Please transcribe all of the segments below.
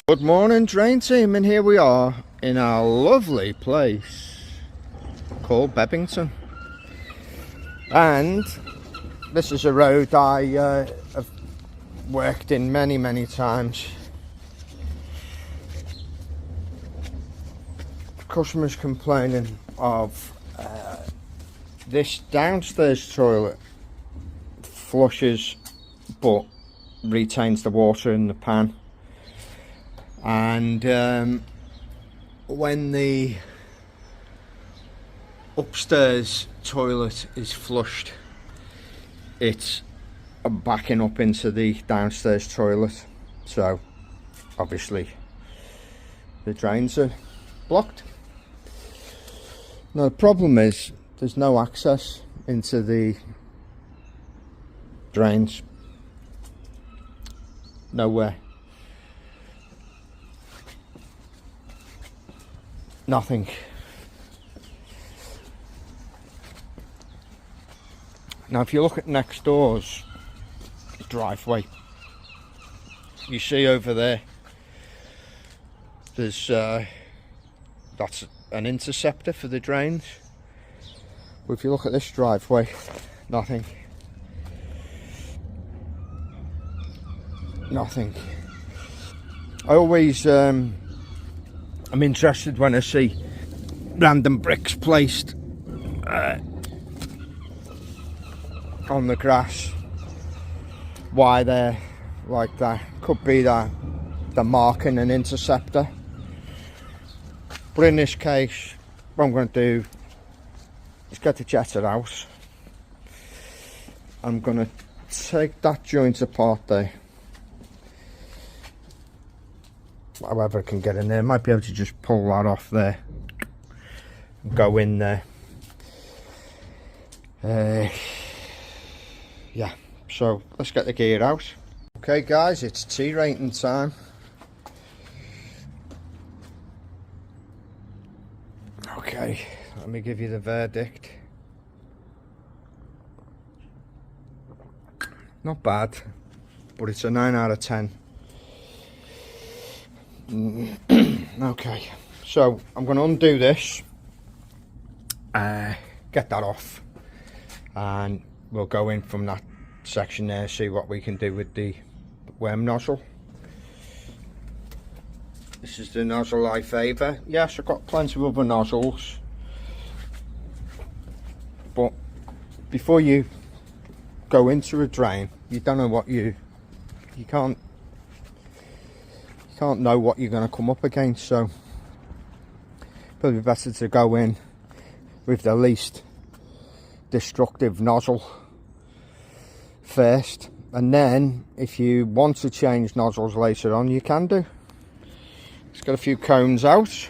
Good morning, drain team, and here we are in our lovely place called Bebbington. And this is a road I have worked in many times. Customers complaining of this downstairs toilet flushes but retains the water in the pan. And when the upstairs toilet is flushed, it's backing up into the downstairs toilet, so obviously the drains are blocked. Now the problem is there's no access into the drains, nowhere. Nothing. Now if you look at next door's driveway, you see over there there's that's an interceptor for the drains. But if you look at this driveway, nothing. Nothing. I always I'm interested when I see random bricks placed on the grass. Why they're like that? Could be that they're marking an interceptor. But in this case, what I'm going to do is get the jetter out. I'm going to take that joint apart there. However I can get in there, might be able to just pull that off there, go in there. Yeah, so let's get the gear out. Okay guys, it's tea rating time. Okay, let me give you the verdict. Not bad, but it's a 9 out of 10. Okay, so I'm going to undo this, get that off, and we'll go in from that section there, see what we can do with the worm nozzle. This is the nozzle I favour. Yes, I've got plenty of other nozzles, but before you go into a drain, you don't know what you can't know what you're going to come up against, so probably better to go in with the least destructive nozzle first, and then if you want to change nozzles later on, you can do. Let's get a few cones out.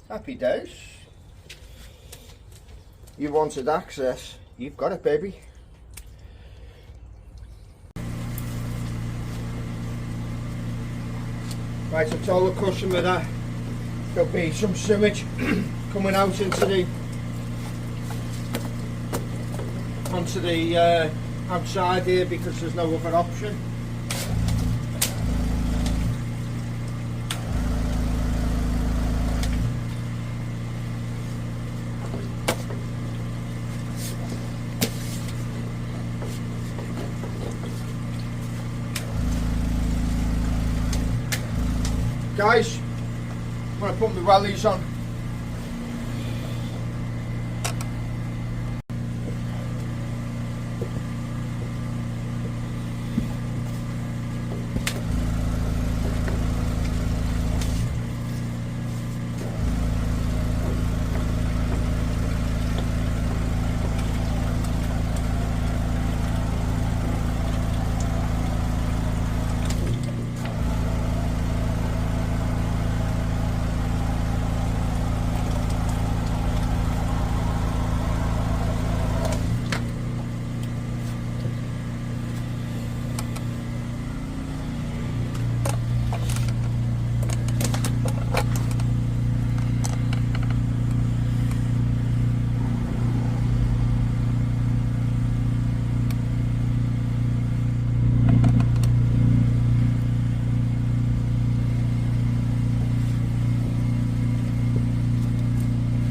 Happy days. You wanted access, you've got it, baby. Right, I told the customer that there'll be some sewage coming out into the outside here because there's no other option. Guys, I'm going to put my wellies on.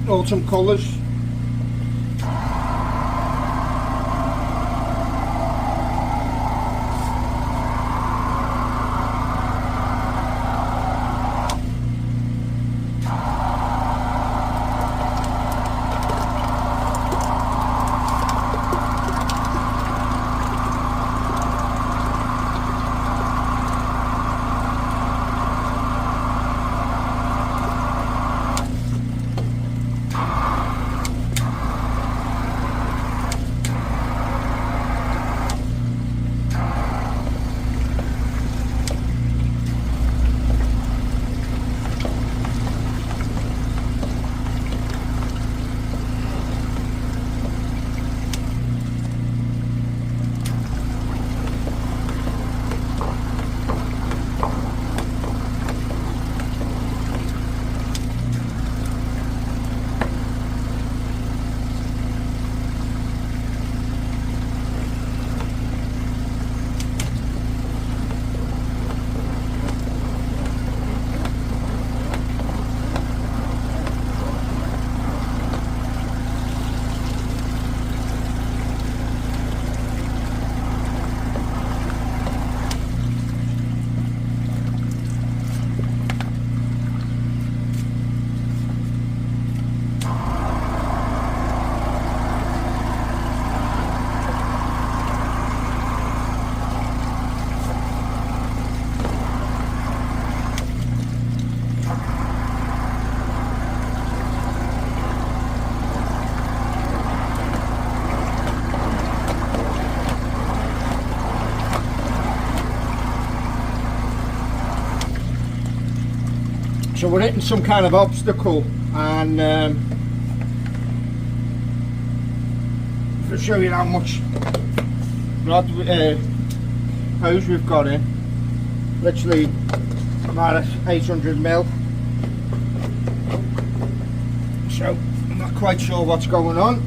Autumn colours. So we're hitting some kind of obstacle, and to show you how much hose we've got in, literally about 800 mil. So I'm not quite sure what's going on.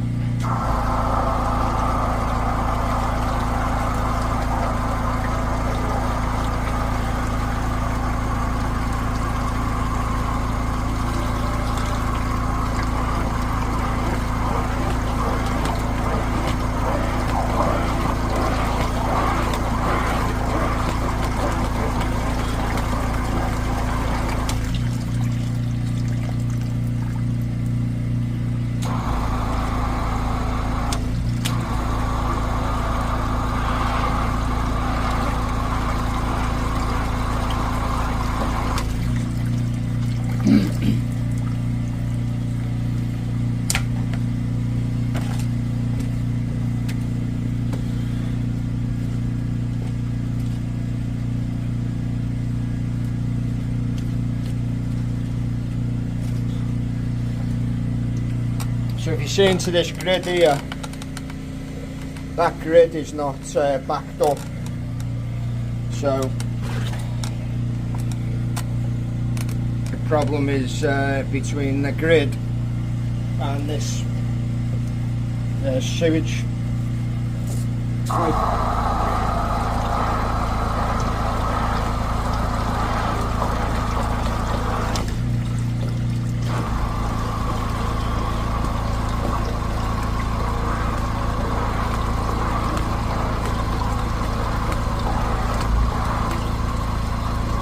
So if you see into this grid here, that grid is not backed up, so problem is between the grid and this sewage.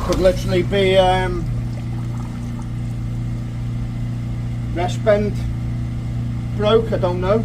Could literally be rest bend broke, I don't know.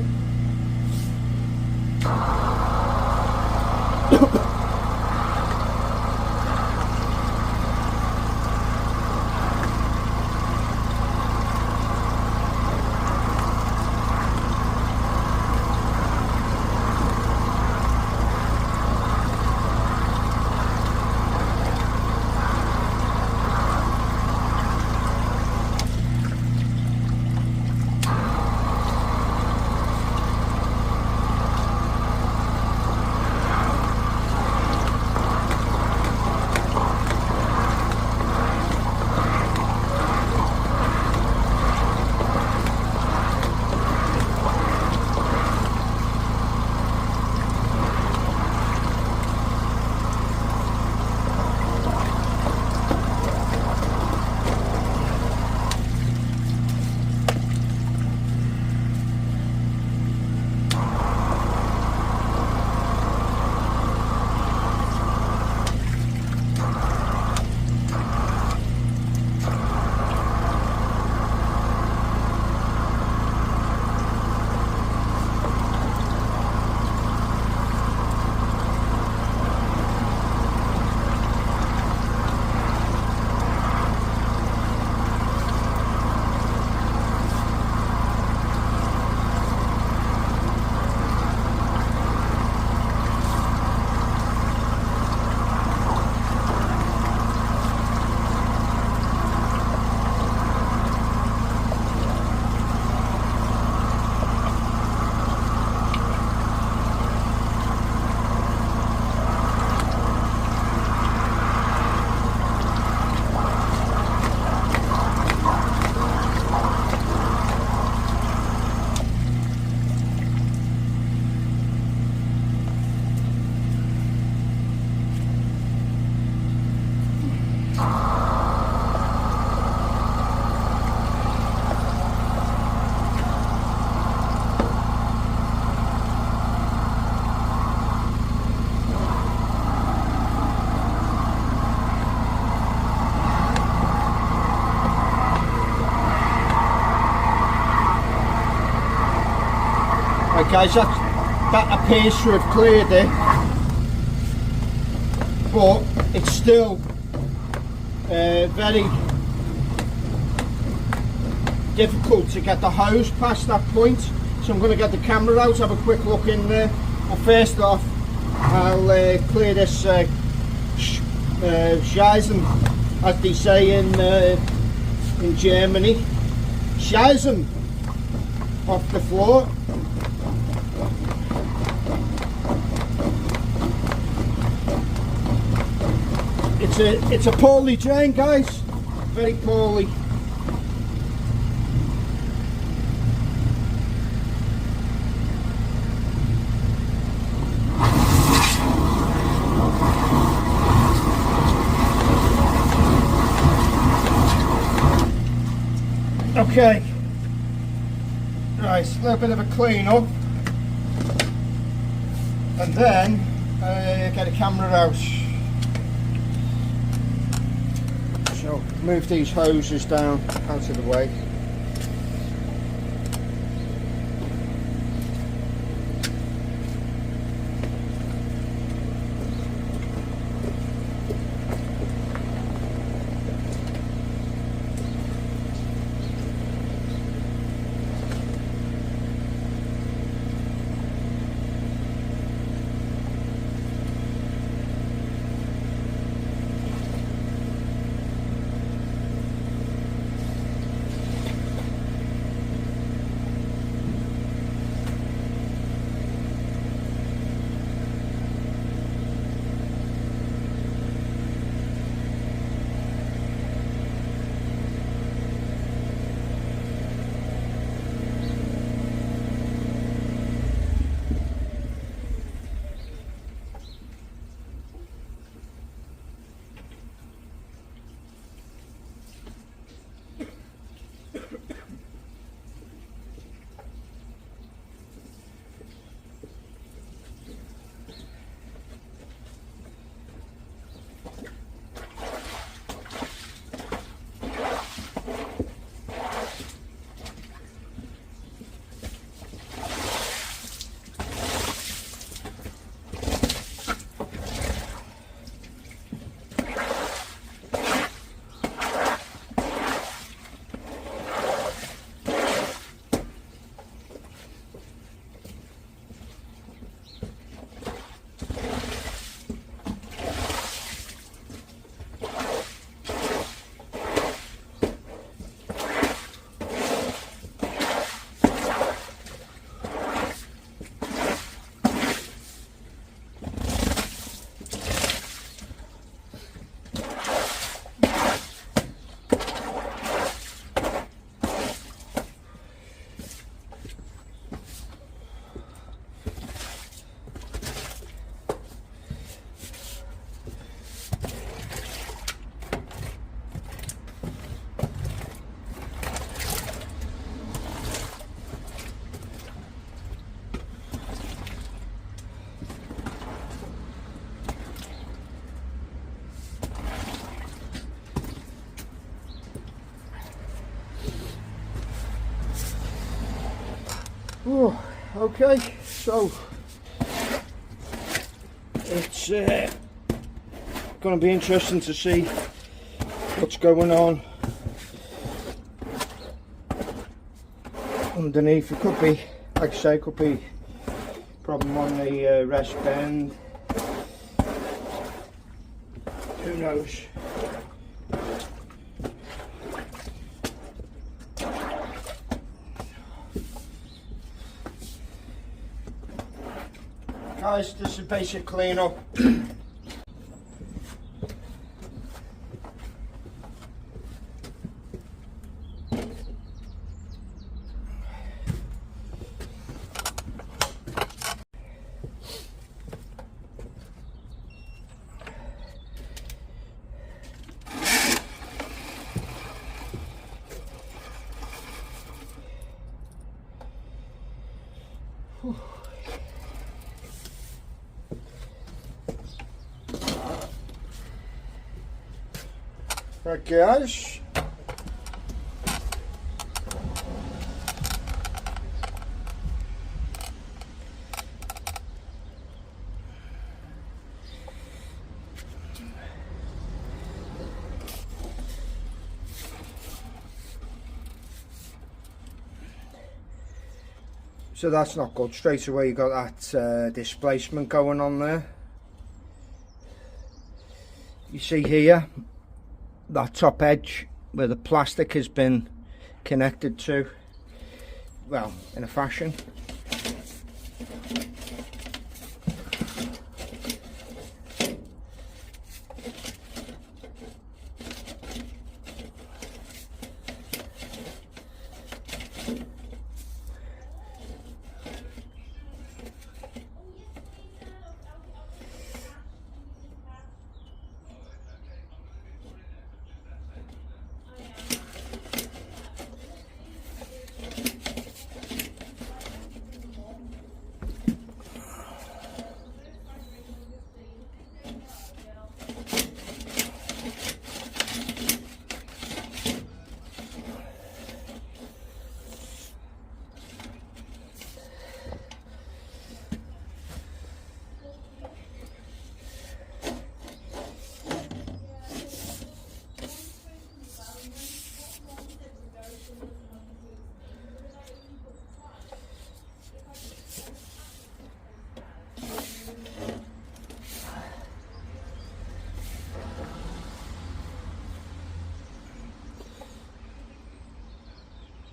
Right guys, that appears to have cleared it, but it's still very difficult to get the hose past that point. So I'm going to get the camera out, have a quick look in there. But first off, I'll clear this Scheißen, as they say in Germany, Scheißen off the floor. It's a poorly drained, guys, very poorly. Okay, right, a little bit of a clean up, and then get a camera out. So move these hoses down out of the way. Oh, okay, so it's going to be interesting to see what's going on underneath. It could be, like I say, it could be problem on the rest bend. Who knows? Guys, this is a basic cleanup. Right, guys. So that's not good. Straight away you got that displacement going on there. You see here, that top edge where the plastic has been connected to, well, in a fashion.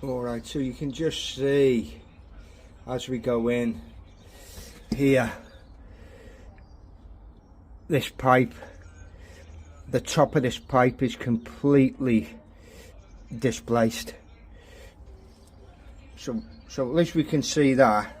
Alright, so you can just see as we go in here, this pipe, the top of this pipe is completely displaced. So at least we can see that.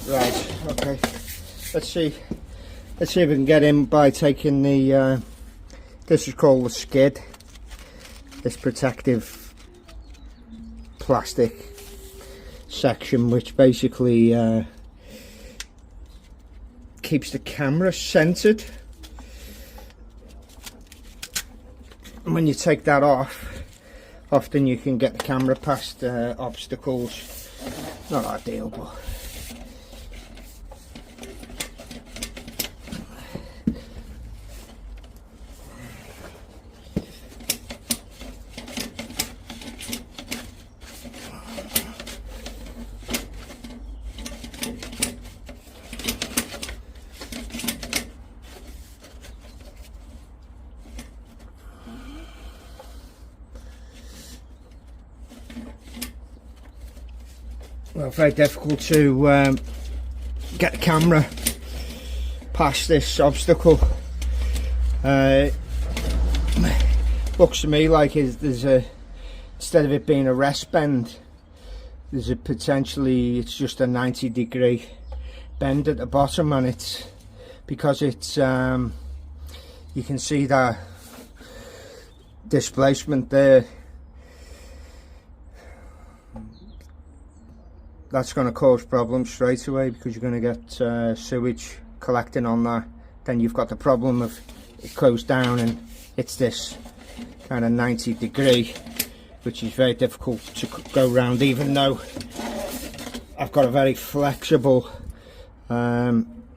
Right, okay, let's see if we can get in by taking the this is called the skid, this protective plastic section, which basically keeps the camera centered. And when you take that off, often you can get the camera past obstacles. Not ideal, but well, very difficult to get the camera past this obstacle. Looks to me like there's a, instead of it being a rest bend, there's a potentially, it's just a 90-degree bend at the bottom, and it's because it's you can see that displacement there. That's going to cause problems straight away, because you're going to get sewage collecting on that. Then you've got the problem of it goes down and it's this kind of 90-degree, which is very difficult to go round. Even though I've got a very flexible camera,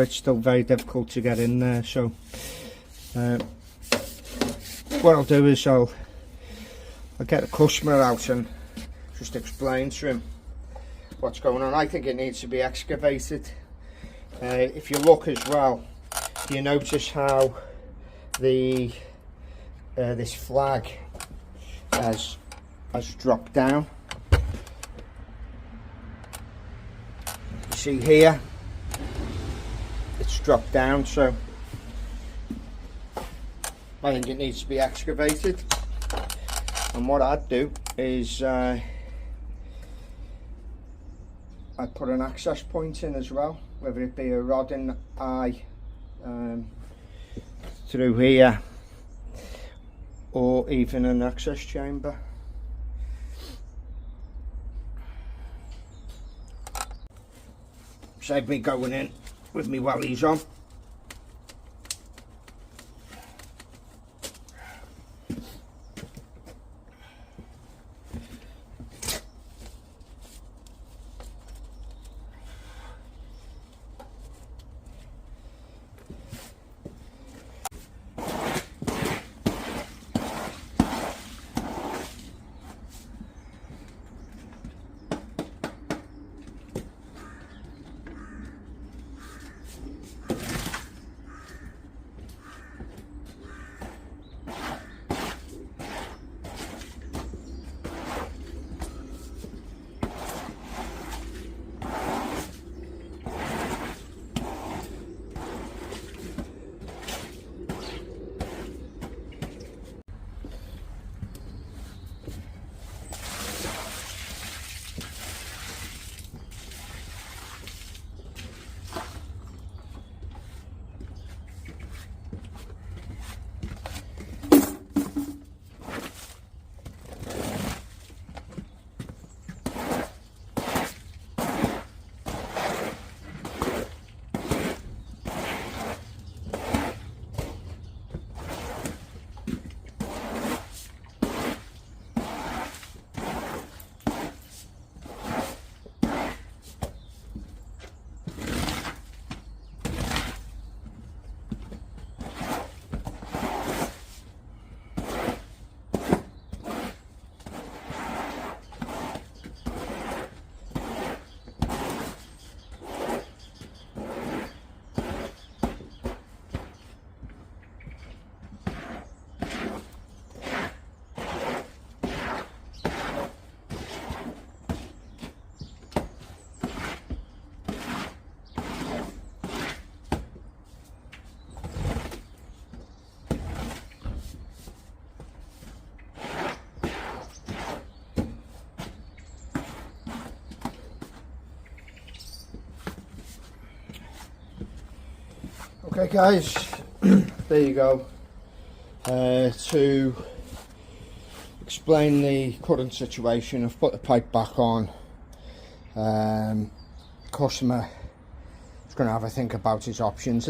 it's still very difficult to get in there. So what I'll do is I'll get a customer out and just explain to him what's going on. I think it needs to be excavated. If you look as well, you notice how the this flag has dropped down. You see here, it's dropped down, so I think it needs to be excavated. And what I'd do is I'd put an access point in as well, whether it be a rod in the eye through here, or even an access chamber. Save me going in with me wellies on. Okay guys, there you go. To explain the current situation, I've put the pipe back on. Customer is going to have a think about his options.